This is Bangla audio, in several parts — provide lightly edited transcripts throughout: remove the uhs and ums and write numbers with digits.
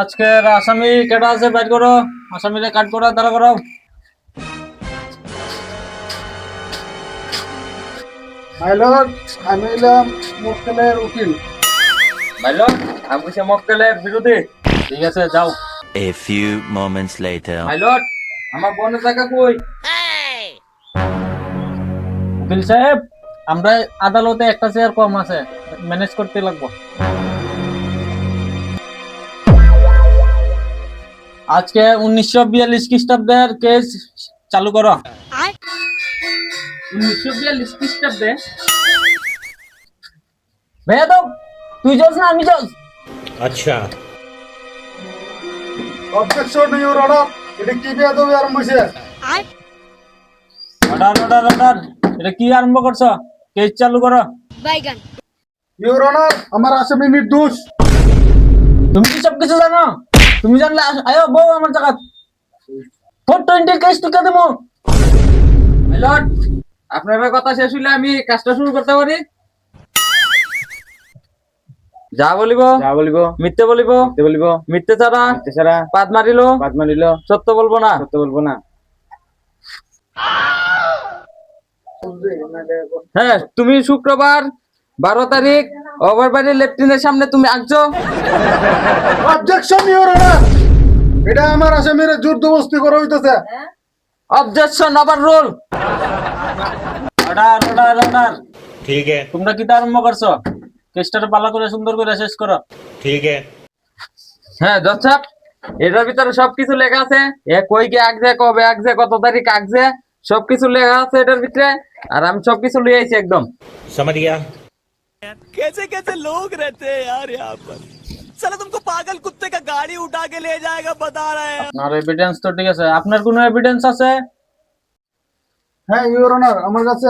আজকের আসামি কেটা আছে বাইর করো, আসামিরে কাট করো, তারা করো। মাই লর্ড, আমি হইলাম মক্কেলের উকিল। বাইলো, আমি কইছি মক্কেলের বিরোধী। ঠিক আছে, যাও। A few moments later. My lord, আমার বোনের টাকা কই? উকিল সাহেব, আমরা আদালতে একটা চেয়ার কম আছে, ম্যানেজ করতে লাগবো। আজকে 1942 খ্রিস্টাব্দের কেস চালু করো। 1942 খ্রিস্টাব্দে? বেয়াদব, তুই যাস না আমি যাস? अच्छा অবজেকশন ইউর অনার, এটা কি বেয়াদবি আরম্ভ হইছে? অর্ডার অর্ডার অর্ডার, এটা কি আরম্ভ করছো? কেস চালু করো। বাইগান ইউর অনার, আমার আসামি নির্দোষ। তুমি কি সব কিছু জানো? তুমি জানলে আয়ো বউ আমার জায়গা 420 কেস টুকে দেবো। মাইলট, আপনার কথা শেষ হইলে আমি কাজটা শুরু করতে পারি। যা বলিব মিথ্যে বলিব মিথ্যে ছাড়া পাত মারিল সত্য বলবো না। হ্যাঁ, তুমি শুক্রবার 12 তারিখ ওভারবাড়ি লেফটেন্যান্টের সামনে তুমি আসছো। অবজেকশন ইউর অনার, এটা আমার আসামির জোরদস্তি করা হইতেছে। Objection over rule. Order order order. ठीक है তোমরা কি আরম্ভ করছো? কেসটা ভালো করে সুন্দর করে শেষ করো। ठीक है হ্যাঁ জজ সাহেব, এটার ভিতরে সবকিছু লেখা আছে। এ কই কে আগছে, কবে আগছে, কত তারিখ আগছে, সবকিছু লেখা আছে এটার ভিতরে। আর আমি সবকিছু লিয়ে আইছি একদম। समझ गया कैसे कैसे लोग रहते हैं यार यहाँ पर। साला तुमको पागल कुत्ते का गाड़ी उठा के ले जाएगा बता रहे हैं। আপনার এভিডেন্স তো ঠিক আছে, আপনার কোনো এভিডেন্স আছে? হ্যাঁ ইউর অনার, আমার কাছে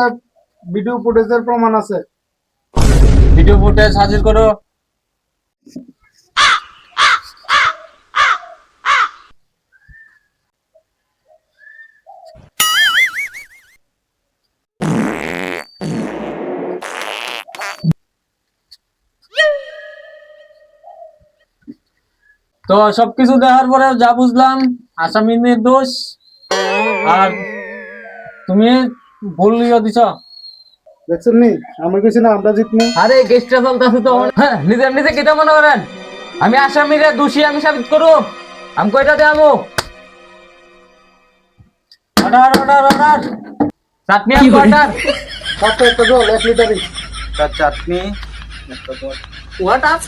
ভিডিও ফুটেজের প্রমাণ আছে। ভিডিও ফুটেজ হাজির করো। তো সবকিছু দেখার পরে যা বুঝলাম, আসামি নির্দোষ। আর তুমি ভুল ইয়ে দিছ। দেখছেন নি, আমার কিছু না, আমরা জিতনি। আরে কেসটা চলতেছে তো। হ্যাঁ, নিজের নিজে কেটে মনে করেন আমি আসামিরে দোষী আমি সাবিত করব। আমি কয়টা দেবো? Order order order. চাটনি আমি অর্ডার। সাথে একটা জল 1 লিটারই। চাটনি হোয়াট আস